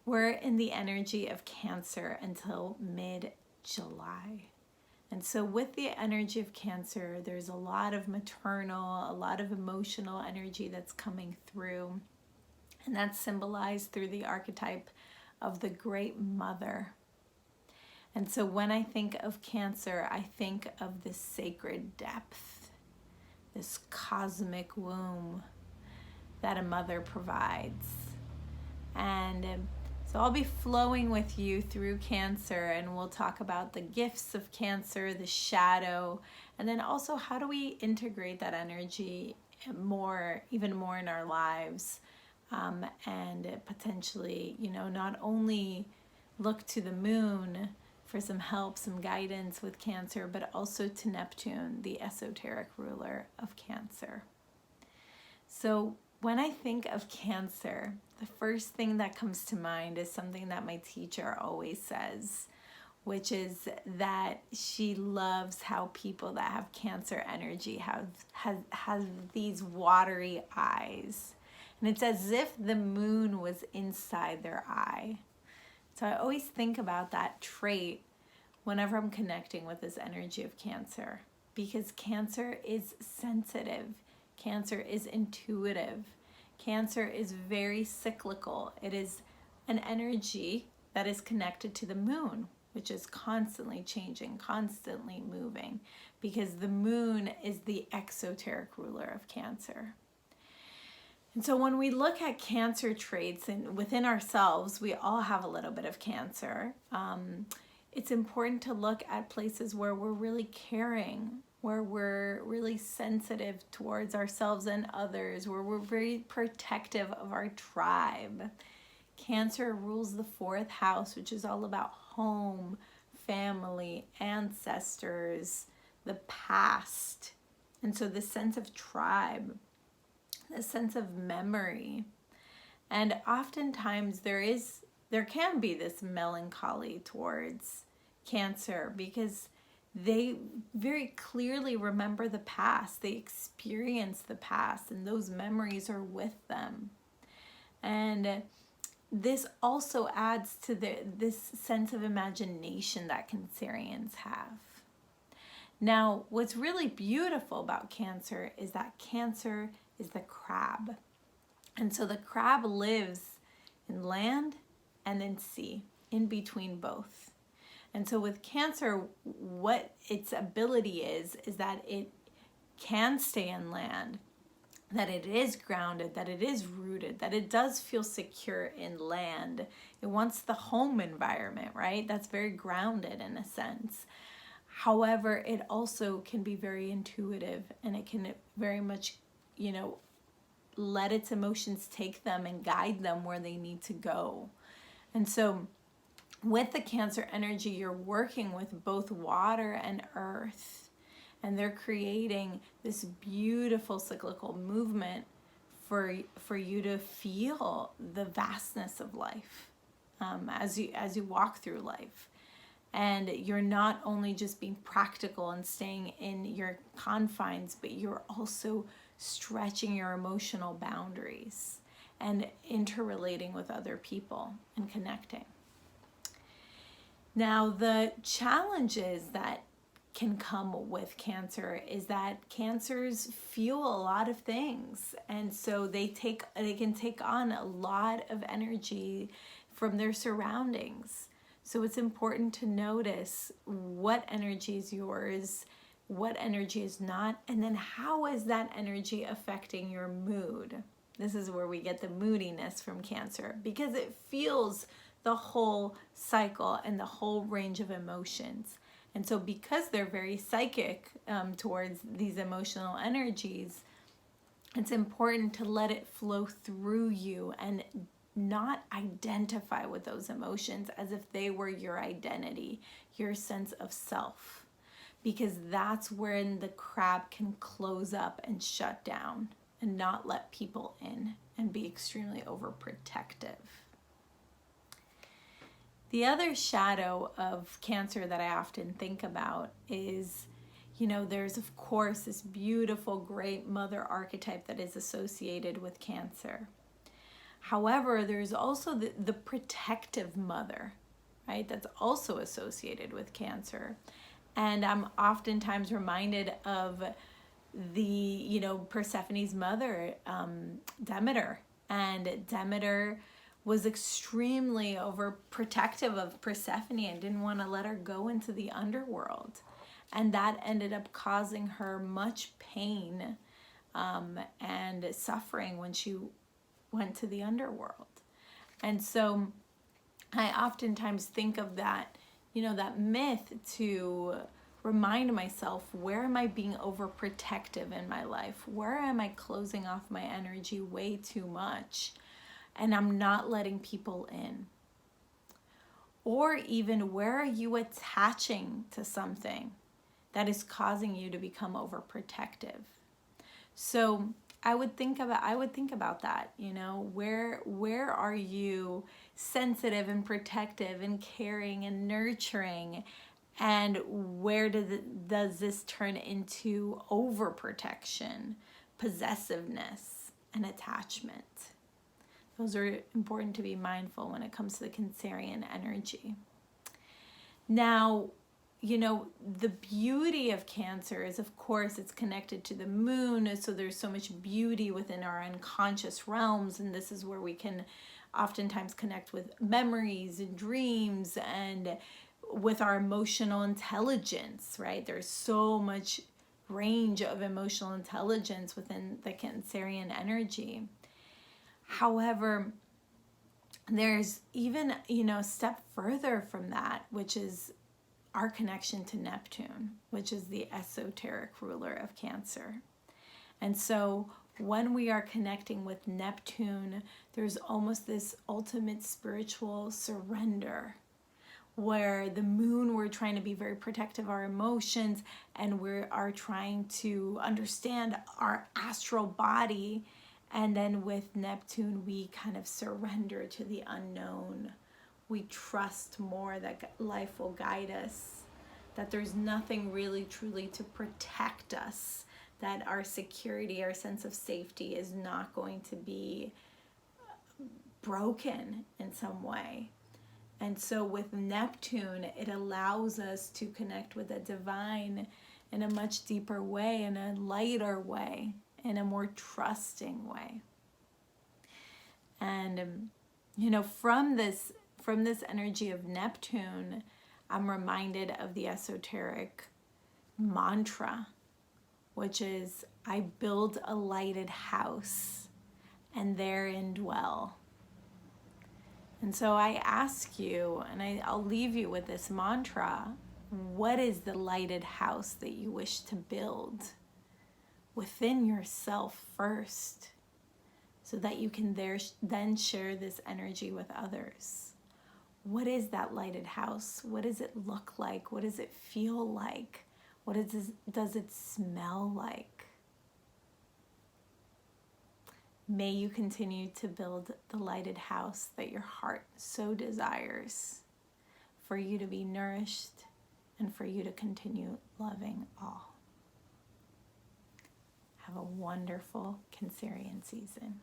We're in the energy of Cancer until mid-July. And so with the energy of Cancer, there's a lot of maternal, a lot of emotional energy that's coming through. And that's symbolized through the archetype of the Great Mother. And so when I think of Cancer, I think of this sacred depth, this cosmic womb that a mother provides. And so I'll be flowing with you through Cancer, and we'll talk about the gifts of Cancer, the shadow, and then also how do we integrate that energy more, even more in our lives, and potentially, not only look to the moon for some help, some guidance with Cancer, but also to Neptune, the esoteric ruler of Cancer. So when I think of Cancer, the first thing that comes to mind is something that my teacher always says, which is that she loves how people that have Cancer energy have these watery eyes. And it's as if the moon was inside their eye. So I always think about that trait whenever I'm connecting with this energy of Cancer, because Cancer is sensitive. Cancer is intuitive. Cancer is very cyclical. It is an energy that is connected to the moon, which is constantly changing, constantly moving, because the moon is the exoteric ruler of Cancer. And so when we look at Cancer traits and within ourselves, we all have a little bit of Cancer. It's important to look at places where we're really caring, where we're really sensitive towards ourselves and others, where we're very protective of our tribe. Cancer rules the 4th house, which is all about home, family, ancestors, the past. And so the sense of tribe, the sense of memory. And oftentimes there can be this melancholy towards Cancer because they very clearly remember the past. They experience the past, and those memories are with them. And this also adds to this sense of imagination that Cancerians have. Now, what's really beautiful about Cancer is that Cancer is the crab. And so the crab lives in land and in sea, in between both. And so with Cancer, what its ability is that it can stay in land, that it is grounded, that it is rooted, that it does feel secure in land. It wants the home environment, right? That's very grounded in a sense. However, it also can be very intuitive, and it can very much, let its emotions take them and guide them where they need to go. And so with the Cancer energy, you're working with both water and earth, and they're creating this beautiful cyclical movement for you to feel the vastness of life as you walk through life. And you're not only just being practical and staying in your confines, but you're also stretching your emotional boundaries and interrelating with other people and connecting. Now, the challenges that can come with Cancer is that Cancers feel a lot of things, and so they can take on a lot of energy from their surroundings. So it's important to notice what energy is yours, what energy is not, and then how is that energy affecting your mood. This is where we get the moodiness from Cancer, because it feels the whole cycle and the whole range of emotions. And so because they're very psychic towards these emotional energies, it's important to let it flow through you and not identify with those emotions as if they were your identity, your sense of self, because that's when the crab can close up and shut down and not let people in and be extremely overprotective. The other shadow of Cancer that I often think about is, there's of course this beautiful great mother archetype that is associated with Cancer. However, there's also the protective mother, right? That's also associated with Cancer. And I'm oftentimes reminded of Persephone's mother, Demeter. And Demeter was extremely overprotective of Persephone and didn't want to let her go into the underworld. And that ended up causing her much pain and suffering when she went to the underworld. And so I oftentimes think of that, that myth to remind myself, where am I being overprotective in my life? Where am I closing off my energy way too much and I'm not letting people in? Or even, where are you attaching to something that is causing you to become overprotective? So I would think about that, where are you sensitive and protective and caring and nurturing, and where does this turn into overprotection, possessiveness, and attachment? Those are important to be mindful when it comes to the Cancerian energy. Now, the beauty of Cancer is, of course, it's connected to the moon. So there's so much beauty within our unconscious realms. And this is where we can oftentimes connect with memories and dreams and with our emotional intelligence, right? There's so much range of emotional intelligence within the Cancerian energy. However, there's even, a step further from that, which is our connection to Neptune, which is the esoteric ruler of Cancer. And so when we are connecting with Neptune, there's almost this ultimate spiritual surrender, where the moon, we're trying to be very protective of our emotions, and we are trying to understand our astral body. And then with Neptune, we kind of surrender to the unknown. We trust more that life will guide us, that there's nothing really truly to protect us, that our security, our sense of safety is not going to be broken in some way. And so with Neptune, it allows us to connect with the divine in a much deeper way, in a lighter way, in a more trusting way. And, from this energy of Neptune, I'm reminded of the esoteric mantra, which is, I build a lighted house and therein dwell. And so I ask you, and I'll leave you with this mantra, what is the lighted house that you wish to build within yourself first, so that you can then share this energy with others? What is that lighted house? What does it look like? What does it feel like? What does it smell like? May you continue to build the lighted house that your heart so desires, for you to be nourished and for you to continue loving all. Have a wonderful Cancerian season.